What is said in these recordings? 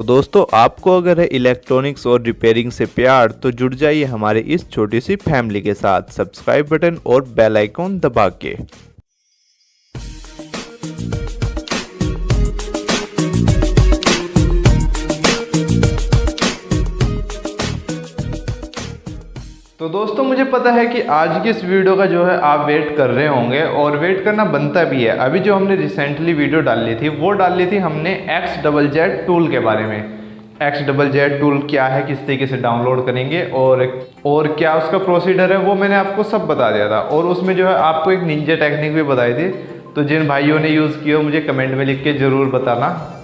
तो दोस्तों आपको अगर है इलेक्ट्रॉनिक्स और रिपेयरिंग से प्यार तो जुड़ जाइए हमारे इस छोटी सी फैमिली के साथ सब्सक्राइब बटन और बेल आइकॉन दबा के। तो दोस्तों मुझे पता है कि आज की इस वीडियो का जो है आप वेट कर रहे होंगे और वेट करना बनता भी है। अभी जो हमने रिसेंटली वीडियो डाली थी वो डाली थी हमने XZZ टूल के बारे में। XZZ टूल क्या है, किस तरीके से डाउनलोड करेंगे और क्या उसका प्रोसीजर है वो मैंने आपको सब बता दिया था। और उसमें जो है आपको एक निंजा टेक्निक भी बताई थी। तो जिन भाइयों ने यूज़ किया मुझे कमेंट में लिख के ज़रूर बताना।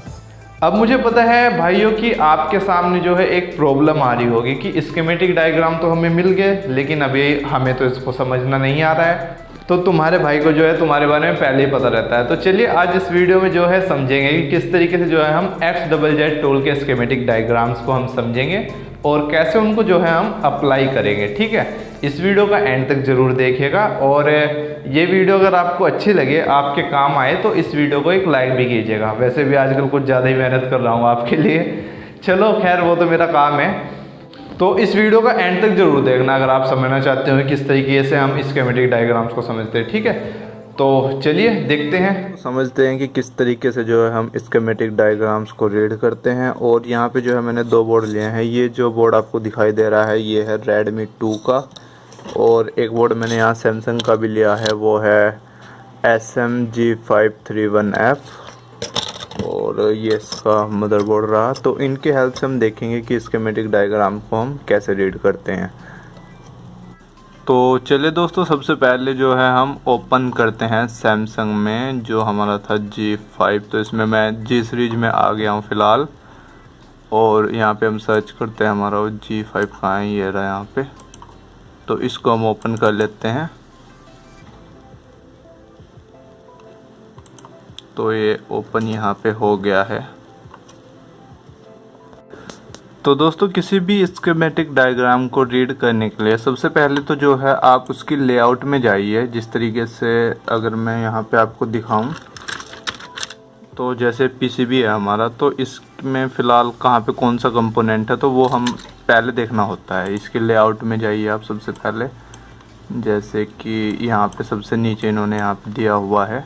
अब मुझे पता है भाइयों कि आपके सामने जो है एक प्रॉब्लम आ रही होगी कि स्कीमेटिक डायग्राम तो हमें मिल गए लेकिन अभी हमें तो इसको समझना नहीं आ रहा है। तो तुम्हारे भाई को जो है तुम्हारे बारे में पहले ही पता रहता है। तो चलिए आज इस वीडियो में जो है समझेंगे कि किस तरीके से जो है हम XZZ टूल के स्कीमेटिक डायग्राम्स को हम समझेंगे और कैसे उनको जो है हम अप्लाई करेंगे। ठीक है, इस वीडियो का एंड तक ज़रूर देखिएगा और ये वीडियो अगर आपको अच्छी लगे, आपके काम आए, तो इस वीडियो को एक लाइक भी कीजिएगा। वैसे भी आजकल कुछ ज़्यादा ही मेहनत कर रहा हूँ आपके लिए, चलो खैर वो तो मेरा काम है। तो इस वीडियो का एंड तक ज़रूर देखना अगर आप समझना चाहते हो किस तरीके से हम स्कीमेटिक डायग्राम्स को समझते हैं। ठीक है, तो चलिए देखते हैं, समझते हैं कि किस तरीके से जो है हम स्कीमेटिक डायग्राम्स को रीड करते हैं। और यहाँ पे जो है मैंने दो बोर्ड लिए हैं। ये जो बोर्ड आपको दिखाई दे रहा है ये है Redmi 2 का, और एक बोर्ड मैंने यहाँ सैमसंग का भी लिया है, वो है SMG531F, और ये इसका मदरबोर्ड रहा। तो इनके हेल्प से हम देखेंगे कि स्कीमेटिक डायग्राम को हम कैसे रीड करते हैं। तो चलिए दोस्तों, सबसे पहले जो है हम ओपन करते हैं सैमसंग में जो हमारा था G5। तो इसमें मैं G सीरीज में आ गया हूँ फ़िलहाल, और यहाँ पे हम सर्च करते हैं हमारा वो G5 कहाँ है, ये रहा यहाँ पे। तो इसको हम ओपन कर लेते हैं। तो ये ओपन यहाँ पे हो गया है। तो दोस्तों किसी भी स्कीमेटिक डायग्राम को रीड करने के लिए सबसे पहले तो जो है आप उसकी लेआउट में जाइए। जिस तरीके से अगर मैं यहाँ पे आपको दिखाऊं, तो जैसे पीसीबी है हमारा, तो इसमें फ़िलहाल कहाँ पे कौन सा कंपोनेंट है तो वो हम पहले देखना होता है। इसके लेआउट में जाइए आप सबसे पहले, जैसे कि यहाँ पे सबसे नीचे इन्होंने यहाँ पे दिया हुआ है।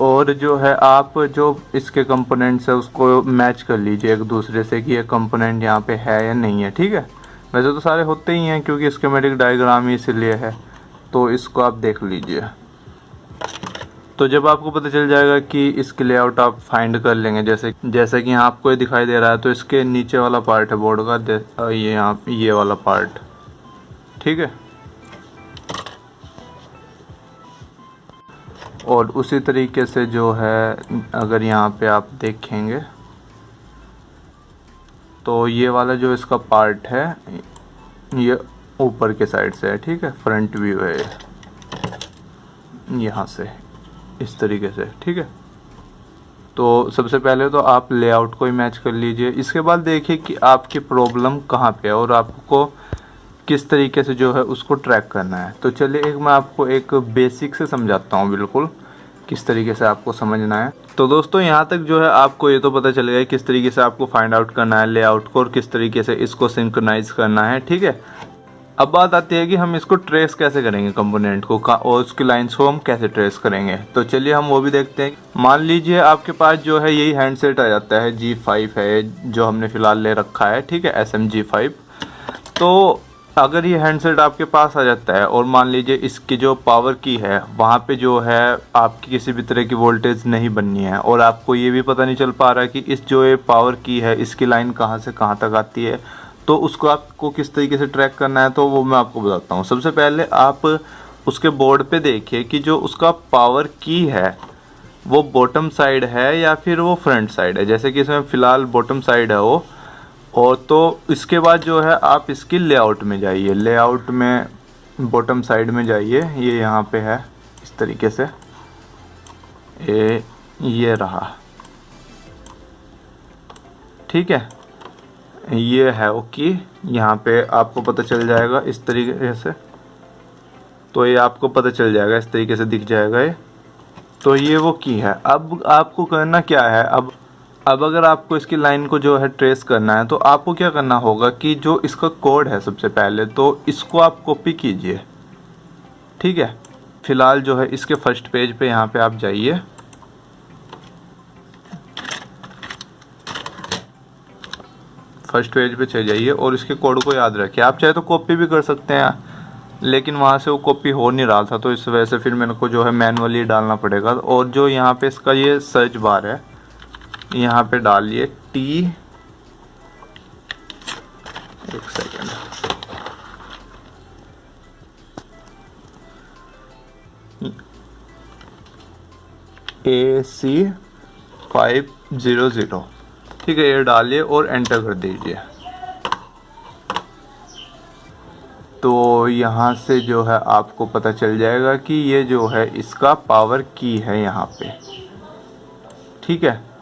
और जो है आप जो इसके कंपोनेंट्स है उसको मैच कर लीजिए एक दूसरे से कि ये कंपोनेंट यहाँ पे है या नहीं है। ठीक है, वैसे तो सारे होते ही हैं क्योंकि स्कीमेटिक डायग्राम ही इसीलिए है। तो इसको आप देख लीजिए। तो जब आपको पता चल जाएगा कि इसके लेआउट आप फाइंड कर लेंगे, जैसे कि यहाँ आपको ये दिखाई दे रहा है, तो इसके नीचे वाला पार्ट है बोर्ड का, ये वाला पार्ट। ठीक है, और उसी तरीके से जो है अगर यहाँ पे आप देखेंगे तो ये वाला जो इसका पार्ट है ये ऊपर के साइड से है। ठीक है, फ्रंट व्यू है यहाँ से इस तरीके से। ठीक है, तो सबसे पहले तो आप लेआउट को ही मैच कर लीजिए। इसके बाद देखिए कि आपकी प्रॉब्लम कहाँ पे है और आपको किस तरीके से जो है उसको ट्रैक करना है। तो चलिए मैं आपको एक बेसिक से समझाता हूँ बिल्कुल किस तरीके से आपको समझना है। तो दोस्तों यहाँ तक जो है आपको ये तो पता चल गया किस तरीके से आपको फाइंड आउट करना है लेआउट को और किस तरीके से इसको सिंक्रोनाइज करना है। ठीक है, अब बात आती है कि हम इसको ट्रेस कैसे करेंगे कंपोनेंट को और उसकी लाइन्स को हम कैसे ट्रेस करेंगे। तो चलिए हम वो भी देखते हैं। मान लीजिए आपके पास जो है यही हैंडसेट आ जाता है, G5 है जो हमने फ़िलहाल ले रखा है। ठीक है, SMG5। तो अगर ये हैंडसेट आपके पास आ जाता है और मान लीजिए इसकी जो पावर की है वहाँ पे जो है आपकी किसी भी तरह की वोल्टेज नहीं बननी है और आपको ये भी पता नहीं चल पा रहा है कि इस जो ये पावर की है इसकी लाइन कहाँ से कहाँ तक आती है, तो उसको आपको किस तरीके से ट्रैक करना है तो वो मैं आपको बताता हूँ। सबसे पहले आप उसके बोर्ड पे देखिए कि जो उसका पावर की है वो बॉटम साइड है या फिर वो फ्रंट साइड है। जैसे कि इसमें फ़िलहाल बॉटम साइड है वो। और तो इसके बाद जो है आप इसकी लेआउट में जाइए, लेआउट में बॉटम साइड में जाइए, ये यहाँ पे है इस तरीके से, ये रहा। ठीक है, ये है ओके, यहाँ पे आपको पता चल जाएगा इस तरीके से। तो ये आपको पता चल जाएगा इस तरीके से दिख जाएगा ये। तो ये वो की है। अब आपको करना क्या है, अब अब अगर आपको इसकी लाइन को जो है ट्रेस करना है तो आपको क्या करना होगा कि जो इसका कोड है सबसे पहले तो इसको आप कॉपी कीजिए, ठीक है। फिलहाल जो है इसके फर्स्ट पेज पे यहाँ पे आप जाइए, फर्स्ट पेज पे चले जाइए और इसके कोड को याद रखिए। आप चाहे तो कॉपी भी कर सकते हैं, लेकिन वहाँ से वो कॉपी हो नहीं रहा था तो इस वजह से फिर मेरे को जो है मैनुअली डालना पड़ेगा। और जो यहाँ पे इसका ये सर्च बार है, यहाँ पे डालिए टी, एक सेकेंड, AC500, ठीक है, ये डालिए और एंटर कर दीजिए। तो यहाँ से जो है आपको पता चल जाएगा कि ये जो है इसका पावर की है यहाँ पे, ठीक है।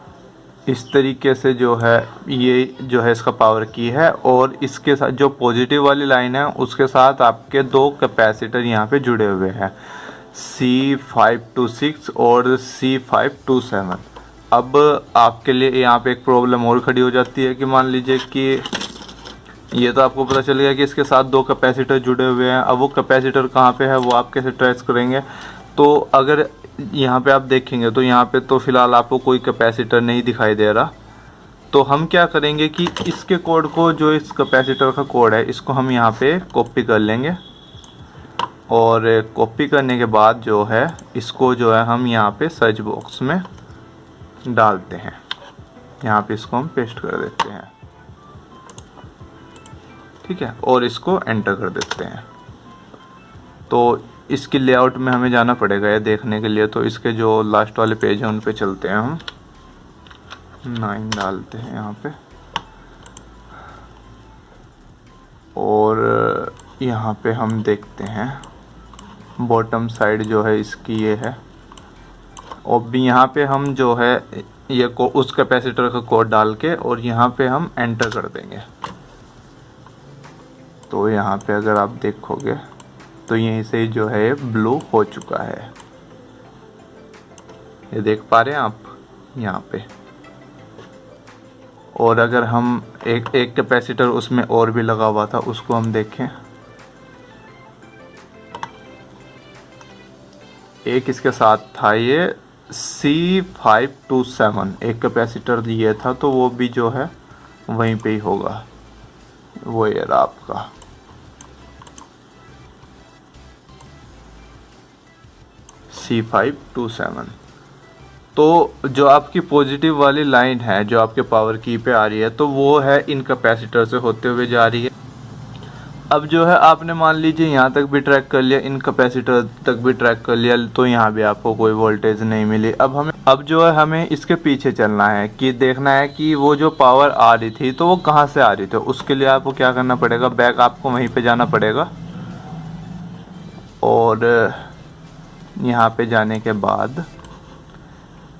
इस तरीके से जो है ये जो है इसका पावर की है और इसके साथ जो पॉजिटिव वाली लाइन है उसके साथ आपके दो कैपेसिटर यहाँ पे जुड़े हुए हैं, C526 और C527। अब आपके लिए यहाँ पे एक प्रॉब्लम और खड़ी हो जाती है कि मान लीजिए कि ये तो आपको पता चल गया कि इसके साथ दो कैपेसिटर जुड़े हुए हैं। अब वो कैपेसिटर कहाँ पे है वो आप कैसे ट्रेस करेंगे? तो अगर यहाँ पे आप देखेंगे तो यहाँ पे तो फ़िलहाल आपको कोई कैपेसिटर नहीं दिखाई दे रहा। तो हम क्या करेंगे कि इसके कोड को, जो इस कैपेसिटर का कोड है, इसको हम यहाँ पे कॉपी कर लेंगे और कॉपी करने के बाद जो है इसको जो है हम यहाँ पे सर्च बॉक्स में डालते हैं। यहाँ पे इसको हम पेस्ट कर देते हैं, ठीक है, और इसको एंटर कर देते हैं। तो इसकी लेआउट में हमें जाना पड़ेगा ये देखने के लिए। तो इसके जो लास्ट वाले पेज हैं उन पे चलते हैं, हम 9 डालते हैं यहाँ पे और यहाँ पे हम देखते हैं बॉटम साइड जो है इसकी ये है। और भी यहाँ पे हम जो है ये को उस कैपेसिटर का कोड डाल के और यहाँ पे हम एंटर कर देंगे। तो यहाँ पे अगर आप देखोगे तो यहीं से जो है ब्लू हो चुका है, ये देख पा रहे हैं आप यहाँ पे। और अगर हम एक कैपेसिटर उसमें और भी लगा हुआ था उसको हम देखें, एक इसके साथ था ये C527, एक कैपेसिटर ये था तो वो भी जो है वहीं पे ही होगा, वो ये रहा आपका। C527। तो जो आपकी पॉजिटिव वाली लाइन है जो आपके पावर की पे आ रही है तो वो है इन कैपेसिटर से होते हुए जा रही है। अब जो है आपने मान लीजिए यहाँ तक भी ट्रैक कर लिया, इन कैपेसिटर तक भी ट्रैक कर लिया, तो यहाँ भी आपको कोई वोल्टेज नहीं मिली। अब जो है हमें इसके पीछे चलना है कि देखना है कि वो जो पावर आ रही थी तो वो कहाँ से आ रही थी। उसके लिए आपको क्या करना पड़ेगा, बैक आपको वहीं पे जाना पड़ेगा और यहाँ पे जाने के बाद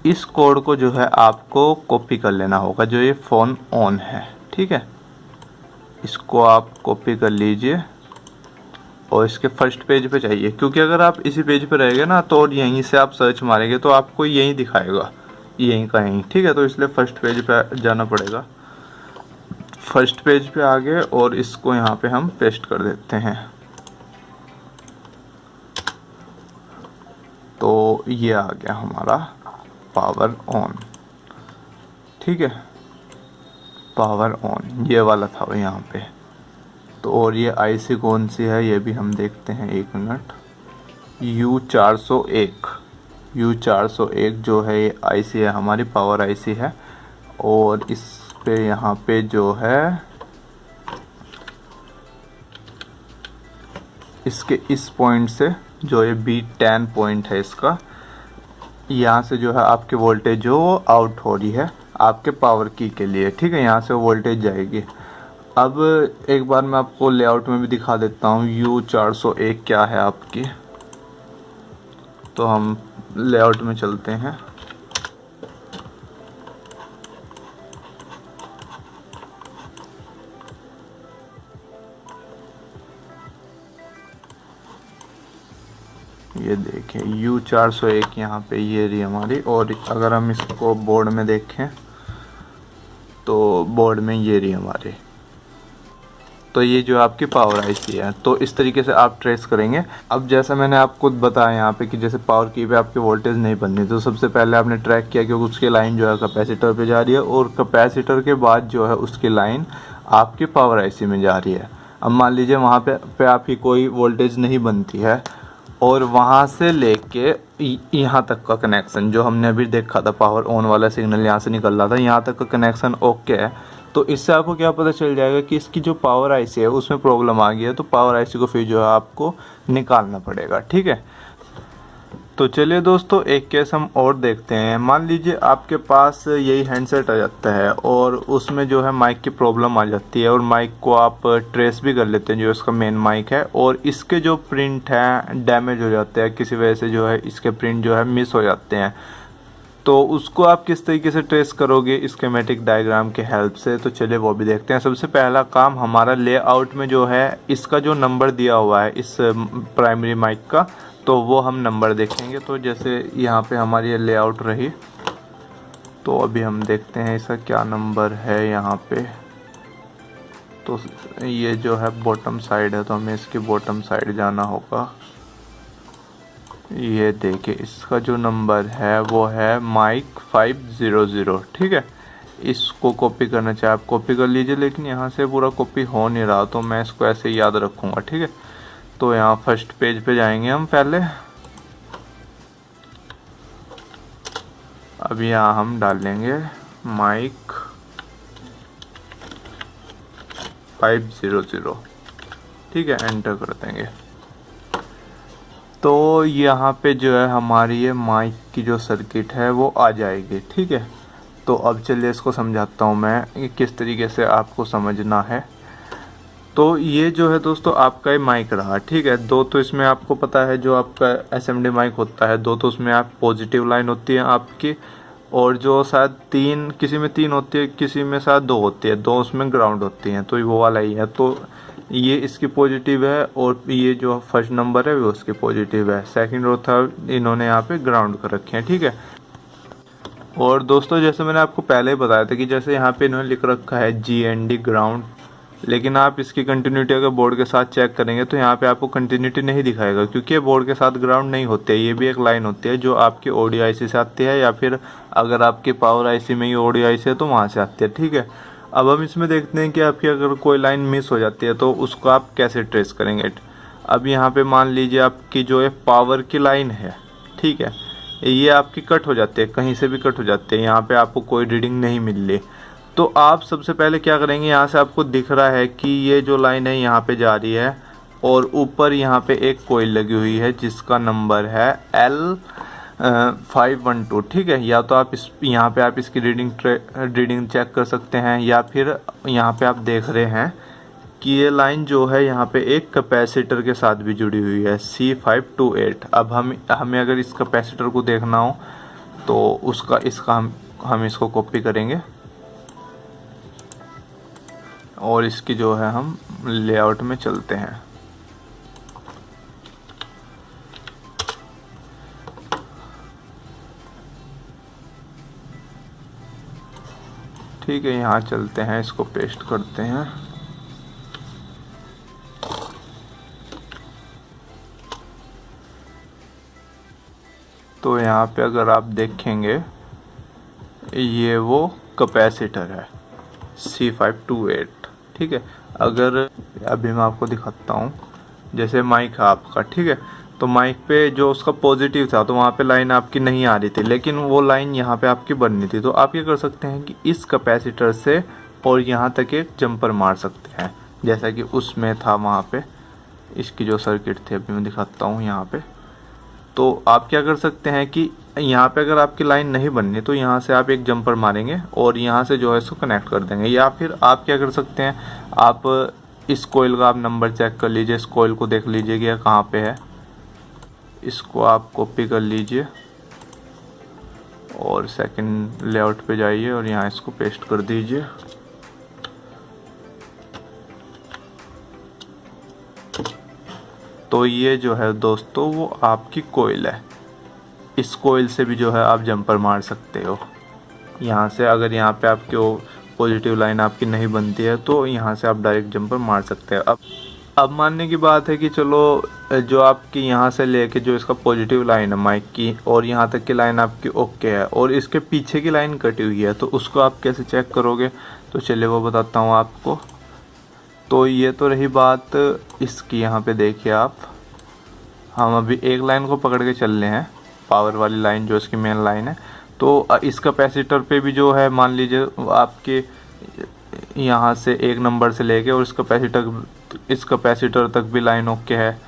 इस कोड को जो है आपको कॉपी कर लेना होगा, जो ये फ़ोन ऑन है, ठीक है। इसको आप कॉपी कर लीजिए और इसके फर्स्ट पेज पे चाहिए, क्योंकि अगर आप इसी पेज पे रहेंगे ना तो और यहीं से आप सर्च मारेंगे तो आपको यहीं दिखाएगा, यहीं का यहीं, ठीक है। तो इसलिए फर्स्ट पेज पे जाना पड़ेगा। फर्स्ट पेज पे आ गए और इसको यहाँ पे हम पेस्ट कर देते हैं। तो ये आ गया हमारा पावर ऑन, ठीक है, पावर ऑन ये वाला था वो यहाँ पे। तो और ये आईसी कौन सी है ये भी हम देखते हैं, एक मिनट। U401 जो है ये आईसी है, हमारी पावर आईसी है। और इस पे यहाँ पे जो है इसके इस पॉइंट से जो ये B10 पॉइंट है इसका, यहाँ से जो है आपकी वोल्टेज जो आउट हो रही है आपके पावर की के लिए, ठीक है। यहाँ से वोल्टेज जाएगी। अब एक बार मैं आपको लेआउट में भी दिखा देता हूँ U401 क्या है आपकी। तो हम लेआउट में चलते हैं। ये देखें U401 यहाँ पे ये रही हमारी। और अगर हम इसको बोर्ड में देखें तो बोर्ड में ये रही हमारे, तो ये जो आपकी पावर आईसी है। तो इस तरीके से आप ट्रेस करेंगे। अब जैसा मैंने आपको बताया यहाँ पे कि जैसे पावर की पे आपके वोल्टेज नहीं बननी, तो सबसे पहले आपने ट्रैक किया कि उसकी लाइन जो है कैपेसिटर पे जा रही है, और कैपेसिटर के बाद जो है उसकी लाइन आपकी पावर आईसी में जा रही है। अब मान लीजिए वहाँ पे आपकी कोई वोल्टेज नहीं बनती है, और वहाँ से लेके यहाँ तक का कनेक्शन जो हमने अभी देखा था, पावर ऑन वाला सिग्नल यहाँ से निकल रहा था, यहाँ तक का कनेक्शन ओके है। तो इससे आपको क्या पता चल जाएगा कि इसकी जो पावर आईसी है उसमें प्रॉब्लम आ गई है, तो पावर आईसी को फिर जो है आपको निकालना पड़ेगा। ठीक है, तो चलिए दोस्तों एक केस हम और देखते हैं। मान लीजिए आपके पास यही हैंडसेट आ जाता है और उसमें जो है माइक की प्रॉब्लम आ जाती है, और माइक को आप ट्रेस भी कर लेते हैं जो इसका मेन माइक है, और इसके जो प्रिंट हैं डैमेज हो जाते हैं, किसी वजह से जो है इसके प्रिंट जो है मिस हो जाते हैं। तो उसको आप किस तरीके से ट्रेस करोगे स्कीमेटिक डायग्राम के हेल्प से, तो चलिए वो भी देखते हैं। सबसे पहला काम हमारा लेआउट में जो है इसका जो नंबर दिया हुआ है इस प्राइमरी माइक का, तो वो हम नंबर देखेंगे। तो जैसे यहाँ पे हमारी ये लेआउट रही, तो अभी हम देखते हैं इसका क्या नंबर है यहाँ पे। तो ये जो है बॉटम साइड है, तो हमें इसकी बॉटम साइड जाना होगा। ये देखिए इसका जो नंबर है वो है माइक 500। ठीक है, इसको कॉपी करना चाहे आप कॉपी कर लीजिए, लेकिन यहाँ से पूरा कॉपी हो नहीं रहा, तो मैं इसको ऐसे ही याद रखूँगा। ठीक है, तो यहाँ फर्स्ट पेज पे जाएंगे हम पहले। अब यहाँ हम डालेंगे माइक 500। ठीक है, एंटर कर देंगे। तो यहाँ पे जो है हमारी ये माइक की जो सर्किट है वो आ जाएगी। ठीक है, तो अब चलिए इसको समझाता हूँ मैं कि किस तरीके से आपको समझना है। तो ये जो है दोस्तों आपका ये माइक रहा। ठीक है, दो तो इसमें आपको पता है जो आपका एसएमडी माइक होता है, दो तो उसमें आप पॉजिटिव लाइन होती है आपकी, और जो शायद तीन, किसी में तीन होती है, किसी में शायद दो होती है, दो उसमें ग्राउंड होती हैं, तो वो वाला ही है। तो ये इसकी पॉजिटिव है, और ये जो फर्स्ट नंबर है वो उसकी पॉजिटिव है, सेकंड और थर्ड इन्होंने यहाँ पे ग्राउंड कर रखे हैं। ठीक है, और दोस्तों जैसे मैंने आपको पहले ही बताया था कि जैसे यहाँ पे इन्होंने लिख रखा है GND ग्राउंड, लेकिन आप इसकी कंटिन्यूटी अगर बोर्ड के साथ चेक करेंगे तो यहाँ पे आपको कंटिन्यूटी नहीं दिखाएगा, क्योंकि ये बोर्ड के साथ ग्राउंड नहीं होते। ये भी एक लाइन होती है जो आपकी ऑडियो आईसी से आती है, या फिर अगर आपके पावर आईसी में ही ऑडियो आईसी है तो वहाँ से आती है। ठीक है, अब हम इसमें देखते हैं कि आपकी अगर कोई लाइन मिस हो जाती है तो उसको आप कैसे ट्रेस करेंगे। अब यहाँ पे मान लीजिए आपकी जो है पावर की लाइन है, ठीक है, ये आपकी कट हो जाती है, कहीं से भी कट हो जाती है, यहाँ पे आपको कोई रीडिंग नहीं मिल रही। तो आप सबसे पहले क्या करेंगे, यहाँ से आपको दिख रहा है कि ये जो लाइन है यहाँ पे जा रही है, और ऊपर यहाँ पे एक कोइल लगी हुई है जिसका नंबर है L512। ठीक है, या तो आप यहाँ पे आप इसकी रीडिंग चेक कर सकते हैं, या फिर यहाँ पे आप देख रहे हैं कि ये लाइन जो है यहाँ पे एक कैपेसिटर के साथ भी जुड़ी हुई है, C528। अब हमें अगर इस कैपेसिटर को देखना हो तो इसका हम इसको कॉपी करेंगे, और इसकी जो है हम लेआउट में चलते हैं। ठीक है, यहाँ चलते हैं, इसको पेस्ट करते हैं। तो यहाँ पे अगर आप देखेंगे ये वो कैपेसिटर है C528। ठीक है, अगर अभी मैं आपको दिखाता हूँ, जैसे माइक है आपका, ठीक है, तो माइक पे जो उसका पॉजिटिव था तो वहाँ पे लाइन आपकी नहीं आ रही थी, लेकिन वो लाइन यहाँ पे आपकी बननी थी। तो आप क्या कर सकते हैं कि इस कैपेसिटर से और यहाँ तक एक जंपर मार सकते हैं, जैसा कि उसमें था वहाँ पे इसकी जो सर्किट थी, अभी मैं दिखाता हूँ यहाँ पे। तो आप क्या कर सकते हैं कि यहाँ पे अगर आपकी लाइन नहीं बननी तो यहाँ से आप एक जंपर मारेंगे और यहाँ से जो है इसको कनेक्ट कर देंगे। या फिर आप क्या कर सकते हैं, आप इस कोयल का आप नंबर चेक कर लीजिए, इस कोयल को देख लीजिए कि कहाँ पे है, इसको आप कॉपी कर लीजिए और सेकंड लेआउट पे जाइए और यहाँ इसको पेस्ट कर दीजिए। तो ये जो है दोस्तों वो आपकी कोयल है, इस कोयल से भी जो है आप जंपर मार सकते हो यहाँ से। अगर यहाँ पे आपको पॉजिटिव लाइन आपकी नहीं बनती है तो यहाँ से आप डायरेक्ट जंपर मार सकते हैं। अब मानने की बात है कि चलो जो आपकी यहाँ से लेके जो इसका पॉजिटिव लाइन है माइक की और यहाँ तक की लाइन आपकी ओके है और इसके पीछे की लाइन कटी हुई है, तो उसको आप कैसे चेक करोगे, तो चलिए वो बताता हूँ आपको। तो ये तो रही बात इसकी, यहाँ पे देखिए आप, हम अभी एक लाइन को पकड़ के चल रहे हैं, पावर वाली लाइन जो इसकी मेन लाइन है। तो इस कैपेसिटर पे भी जो है मान लीजिए आपके यहाँ से 1 नंबर से लेके और इस कैपेसिटर तक भी लाइन ओके है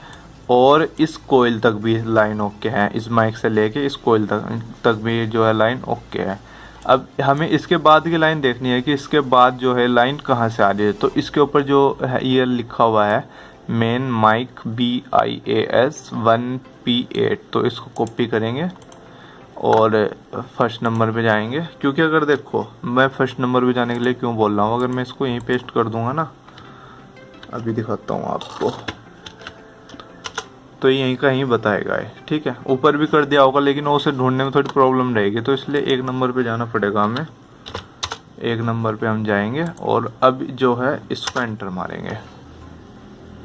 और इस कोयल तक भी लाइन ओके है, इस माइक से लेके इस कोयल तक भी जो है लाइन ओके है। अब हमें इसके बाद की लाइन देखनी है कि इसके बाद जो है लाइन कहाँ से आ रही है। तो इसके ऊपर जो है ये लिखा हुआ है मेन माइक BIAS 1P8, तो इसको कॉपी करेंगे और फर्स्ट नंबर पे जाएंगे। क्योंकि अगर देखो मैं फर्स्ट नंबर पे जाने के लिए क्यों बोल रहा हूँ, अगर मैं इसको यहीं पेस्ट कर दूंगा ना, अभी दिखाता हूँ आपको, तो यहीं का यहीं बताएगा है, ठीक है। ऊपर भी कर दिया होगा लेकिन उसे ढूंढने में थोड़ी प्रॉब्लम रहेगी, तो इसलिए 1 नंबर पे जाना पड़ेगा हमें। 1 नंबर पे हम जाएंगे और अब जो है इसको एंटर मारेंगे।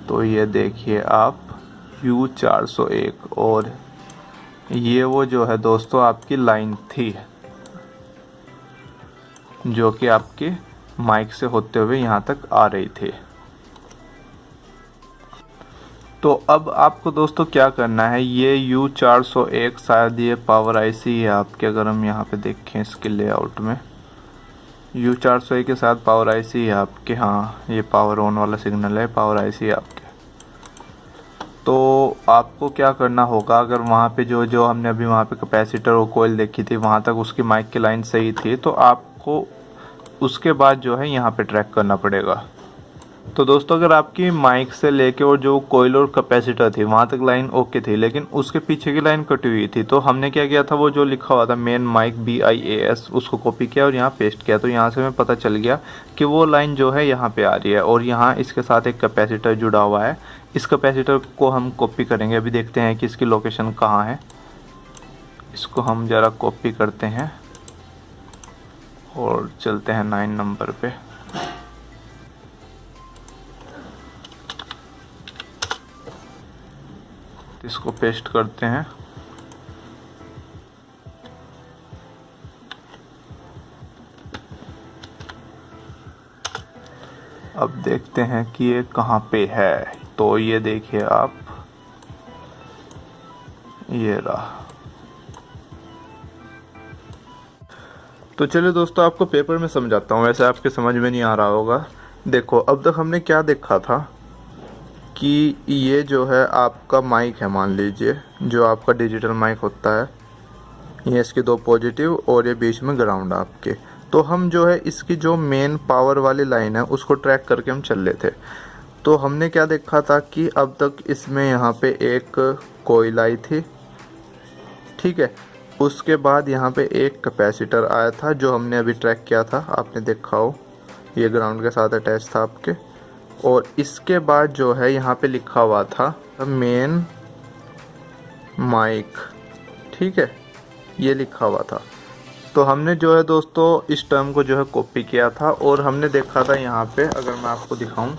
तो ये देखिए आप U401 और ये वो जो है दोस्तों आपकी लाइन थी जो कि आपके माइक से होते हुए यहाँ तक आ रही थी। तो अब आपको दोस्तों क्या करना है, ये U401 शायद ये पावर IC है आपके, अगर हम यहाँ पे देखें इसके लेआउट में U401 के साथ पावर IC है आपके, हाँ ये पावर ऑन वाला सिग्नल है, पावर IC है आपके। तो आपको क्या करना होगा, अगर वहाँ पे जो हमने अभी वहाँ पे कैपेसिटर और कोयल देखी थी वहाँ तक उसकी माइक की लाइन सही थी, तो आपको उसके बाद जो है यहाँ पे ट्रैक करना पड़ेगा। तो दोस्तों अगर आपकी माइक से लेके और जो कोयल और कैपेसिटर थी वहाँ तक लाइन ओके थी लेकिन उसके पीछे की लाइन कटी हुई थी, तो हमने क्या किया था, वो जो लिखा हुआ था मेन माइक BIAS उसको कॉपी किया और यहाँ पेस्ट किया। तो यहाँ से हमें पता चल गया कि वो लाइन जो है यहाँ पे आ रही है और यहाँ इसके साथ एक कैपेसिटर जुड़ा हुआ है। इस कैपेसिटर को हम कॉपी करेंगे, अभी देखते हैं कि इसकी लोकेशन कहाँ है। इसको हम ज़रा कॉपी करते हैं और चलते हैं 9 नंबर पे। इसको पेस्ट करते हैं। अब देखते हैं कि ये कहाँ पे है। तो ये देखिए आप, ये रहा। तो चलिए दोस्तों आपको पेपर में समझाता हूँ, वैसे आपके समझ में नहीं आ रहा होगा। देखो अब तक हमने क्या देखा था कि ये जो है आपका माइक है, मान लीजिए जो आपका डिजिटल माइक होता है, ये इसके 2 पॉजिटिव और ये बीच में ग्राउंड आपके। तो हम जो है इसकी जो मेन पावर वाली लाइन है उसको ट्रैक करके हम चल रहे थे। तो हमने क्या देखा था कि अब तक इसमें यहाँ पे एक कोयल आई थी, ठीक है। उसके बाद यहाँ पे एक कैपेसिटर आया था जो हमने अभी ट्रैक किया था, आपने देखा हो, ये ग्राउंड के साथ अटैच था आपके। और इसके बाद जो है यहाँ पे लिखा हुआ था मेन माइक, ठीक है, ये लिखा हुआ था। तो हमने जो है दोस्तों इस टर्म को जो है कॉपी किया था और हमने देखा था यहाँ पे, अगर मैं आपको दिखाऊं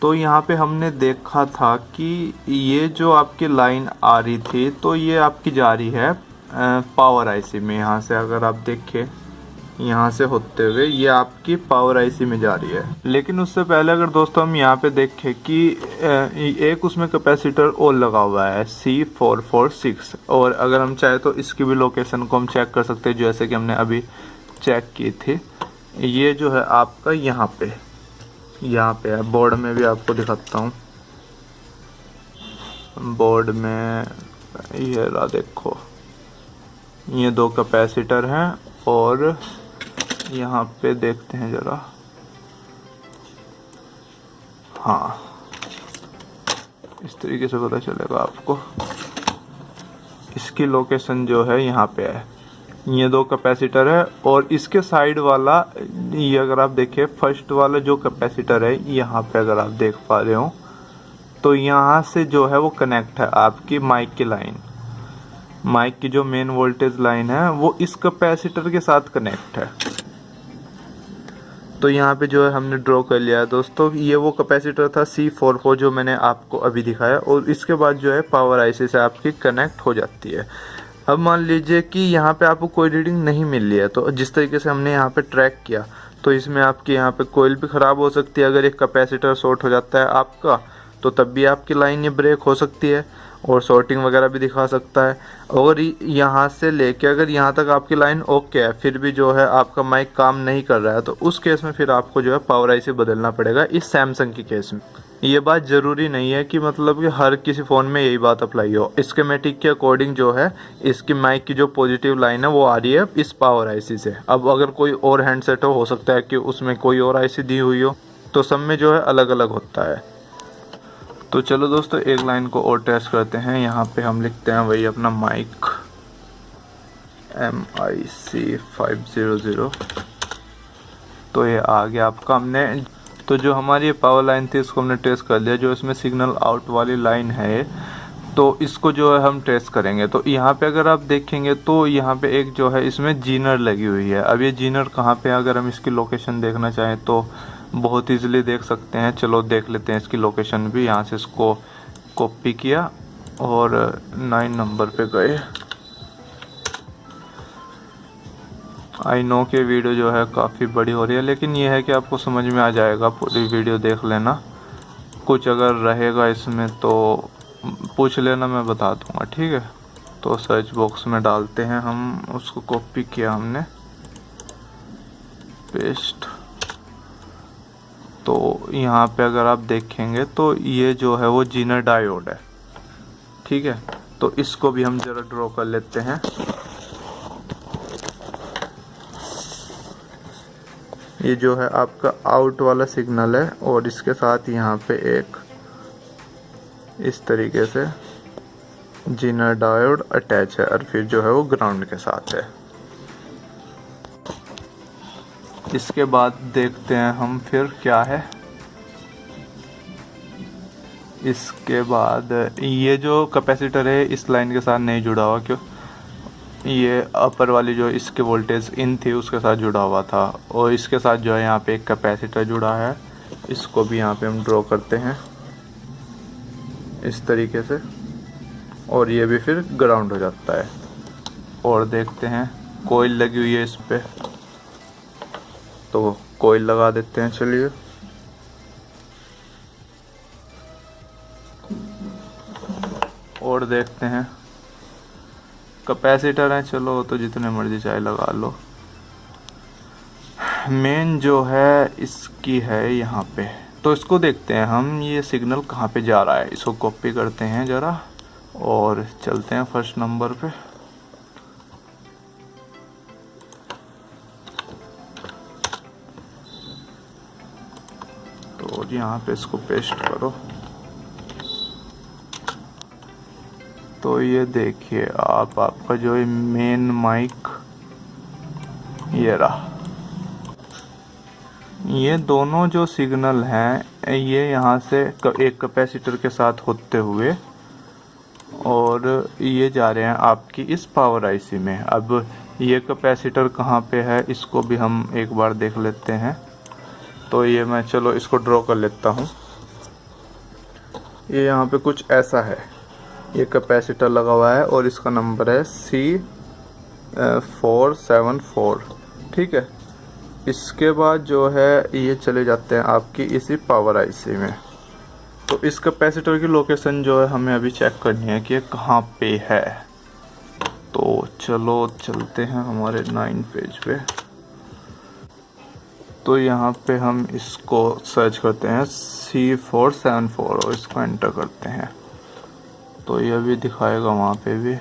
तो यहाँ पे हमने देखा था कि ये जो आपकी लाइन आ रही थी तो ये आपकी जा रही है पावर IC में। यहाँ से अगर आप देखें, यहाँ से होते हुए ये आपकी पावर IC में जा रही है। लेकिन उससे पहले अगर दोस्तों हम यहाँ पे देखें कि एक उसमें कैपेसिटर और लगा हुआ है C446, और अगर हम चाहे तो इसकी भी लोकेशन को हम चेक कर सकते हैं जैसे कि हमने अभी चेक की थी। ये जो है आपका यहाँ पे है, बोर्ड में भी आपको दिखाता हूँ। बोर्ड में ये रहा, देखो ये 2 कैपेसिटर हैं और यहाँ पे देखते हैं ज़रा, हाँ इस तरीके से पता चलेगा आपको। इसकी लोकेशन जो है यहाँ पे है, ये 2 कैपेसिटर है और इसके साइड वाला, ये अगर आप देखिए फर्स्ट वाला जो कैपेसिटर है यहाँ पे अगर आप देख पा रहे हो, तो यहाँ से जो है वो कनेक्ट है आपकी माइक की लाइन। माइक की जो मेन वोल्टेज लाइन है वो इस कैपेसिटर के साथ कनेक्ट है, तो यहाँ पे जो है हमने ड्रॉ कर लिया है दोस्तों। ये वो कैपेसिटर था C44 जो मैंने आपको अभी दिखाया, और इसके बाद जो है पावर आईसी से आपकी कनेक्ट हो जाती है। अब मान लीजिए कि यहाँ पे आपको कोई रीडिंग नहीं मिल रही है, तो जिस तरीके से हमने यहाँ पे ट्रैक किया, तो इसमें आपकी यहाँ पे कोयल भी ख़राब हो सकती है। अगर एक कैपेसिटर शॉर्ट हो जाता है आपका, तो तब भी आपकी लाइन ये ब्रेक हो सकती है और शॉर्टिंग वगैरह भी दिखा सकता है। और यहाँ से लेके अगर यहाँ तक आपकी लाइन ओके है, फिर भी जो है आपका माइक काम नहीं कर रहा है, तो उस केस में फिर आपको जो है पावर आईसी बदलना पड़ेगा इस सैमसंग की केस में। ये बात ज़रूरी नहीं है कि मतलब कि हर किसी फ़ोन में यही बात अप्लाई हो। स्कीमेटिक के अकॉर्डिंग जो है इसकी माइक की जो पॉजिटिव लाइन है वो आ रही है इस पावर आईसी से। अब अगर कोई और हैंडसेट हो सकता है कि उसमें कोई और आईसी दी हुई हो, तो सब में जो है अलग अलग होता है। तो चलो दोस्तों एक लाइन को और टेस्ट करते हैं। यहाँ पे हम लिखते हैं वही अपना माइक MIC500। तो ये आ गया आपका। हमने तो जो हमारी पावर लाइन थी इसको हमने टेस्ट कर लिया। जो इसमें सिग्नल आउट वाली लाइन है, तो इसको जो है हम टेस्ट करेंगे। तो यहाँ पे अगर आप देखेंगे तो यहाँ पे एक जो है इसमें जीनर लगी हुई है। अब ये जीनर कहाँ पे है, अगर हम इसकी लोकेशन देखना चाहें तो बहुत इजीली देख सकते हैं। चलो देख लेते हैं इसकी लोकेशन भी। यहाँ से इसको कॉपी किया और 9 नंबर पे गए। आई नो कि वीडियो जो है काफ़ी बड़ी हो रही है, लेकिन ये है कि आपको समझ में आ जाएगा, पूरी वीडियो देख लेना। कुछ अगर रहेगा इसमें तो पूछ लेना, मैं बता दूंगा, ठीक है। तो सर्च बॉक्स में डालते हैं हम, उसको कॉपी किया हमने, पेस्ट। तो यहाँ पे अगर आप देखेंगे तो ये जो है वो जीनर डायोड है, ठीक है। तो इसको भी हम ज़रा ड्रॉ कर लेते हैं। ये जो है आपका आउट वाला सिग्नल है और इसके साथ यहाँ पे एक इस तरीके से जीनर डायोड अटैच है, और फिर जो है वो ग्राउंड के साथ है। इसके बाद देखते हैं हम फिर क्या है। इसके बाद ये जो कैपेसिटर है इस लाइन के साथ नहीं जुड़ा हुआ, क्यों, ये अपर वाली जो इसके वोल्टेज इन थी उसके साथ जुड़ा हुआ था, और इसके साथ जो है यहाँ पे एक कैपेसिटर जुड़ा है। इसको भी यहाँ पे हम ड्रॉ करते हैं इस तरीके से, और ये भी फिर ग्राउंड हो जाता है। और देखते हैं कोयल लगी हुई है इस पे, तो कोयल लगा देते हैं। चलिए और देखते हैं। कैपेसिटर है, चलो तो जितने मर्जी चाहे लगा लो। मेन जो है इसकी है यहाँ पे, तो इसको देखते हैं हम, ये सिग्नल कहाँ पे जा रहा है। इसको कॉपी करते हैं ज़रा और चलते हैं फर्स्ट नंबर पे। तो यहाँ पे इसको पेस्ट करो। तो ये देखिए आप, आपका जो है मेन माइक ये रहा। ये दोनों जो सिग्नल हैं ये यहाँ से एक कैपेसिटर के साथ होते हुए और ये जा रहे हैं आपकी इस पावर आईसी में। अब ये कैपेसिटर कहाँ पे है इसको भी हम एक बार देख लेते हैं। तो ये मैं चलो इसको ड्रॉ कर लेता हूँ। ये यहाँ पे कुछ ऐसा है, ये कैपेसिटर लगा हुआ है और इसका नंबर है C474, ठीक है। इसके बाद जो है ये चले जाते हैं आपकी इसी पावर आईसी में। तो इस कैपेसिटर की लोकेशन जो है हमें अभी चेक करनी है कि ये कहाँ पे है। तो चलो चलते हैं हमारे 9 पेज पे। तो यहाँ पे हम इसको सर्च करते हैं C474 और इसको एंटर करते हैं। तो ये भी दिखाएगा वहाँ पे भी।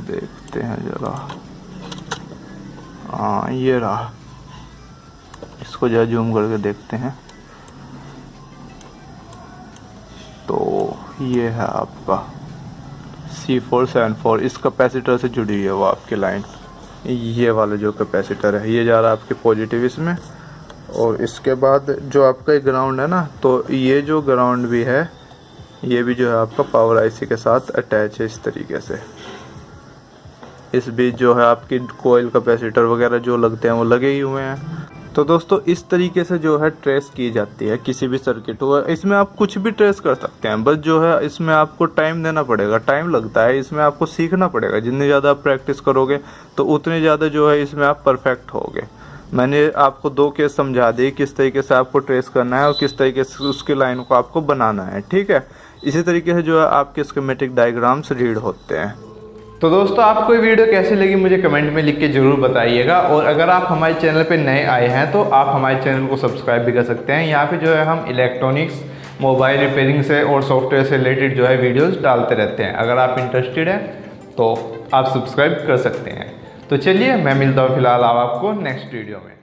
देखते हैं जरा, हाँ ये रहा। इसको जरा जूम करके देखते हैं। तो ये है आपका C474, इस कैपेसिटर से जुड़ी है वो आपकी लाइन। ये वाला जो कैपेसिटर है ये जा रहा है आपके पॉजिटिव इसमें, और इसके बाद जो आपका ग्राउंड है ना, तो ये जो ग्राउंड भी है ये भी जो है आपका पावर आईसी के साथ अटैच है इस तरीके से। इस बीच जो है आपकी कोयल कैपेसिटर वगैरह जो लगते हैं वो लगे ही हुए हैं। तो दोस्तों इस तरीके से जो है ट्रेस की जाती है किसी भी सर्किट को। इसमें आप कुछ भी ट्रेस कर सकते हैं, बस जो है इसमें आपको टाइम देना पड़ेगा, टाइम लगता है, इसमें आपको सीखना पड़ेगा। जितनी ज़्यादा आप प्रैक्टिस करोगे तो उतनी ज़्यादा जो है इसमें आप परफेक्ट होगे। मैंने आपको 2 केस समझा दी किस तरीके से आपको ट्रेस करना है और किस तरीके से उसकी लाइन को आपको बनाना है, ठीक है। इसी तरीके से जो है आपके स्कीमेटिक डायग्राम्स रीड होते हैं। तो दोस्तों आपको ये वीडियो कैसी लगी मुझे कमेंट में लिख के ज़रूर बताइएगा। और अगर आप हमारे चैनल पे नए आए हैं तो आप हमारे चैनल को सब्सक्राइब भी कर सकते हैं। यहाँ पे जो है हम इलेक्ट्रॉनिक्स, मोबाइल रिपेयरिंग से और सॉफ्टवेयर से रिलेटेड जो है वीडियोस डालते रहते हैं। अगर आप इंटरेस्टेड हैं तो आप सब्सक्राइब कर सकते हैं। तो चलिए मैं मिलता हूँ फिलहाल आपको नेक्स्ट वीडियो में।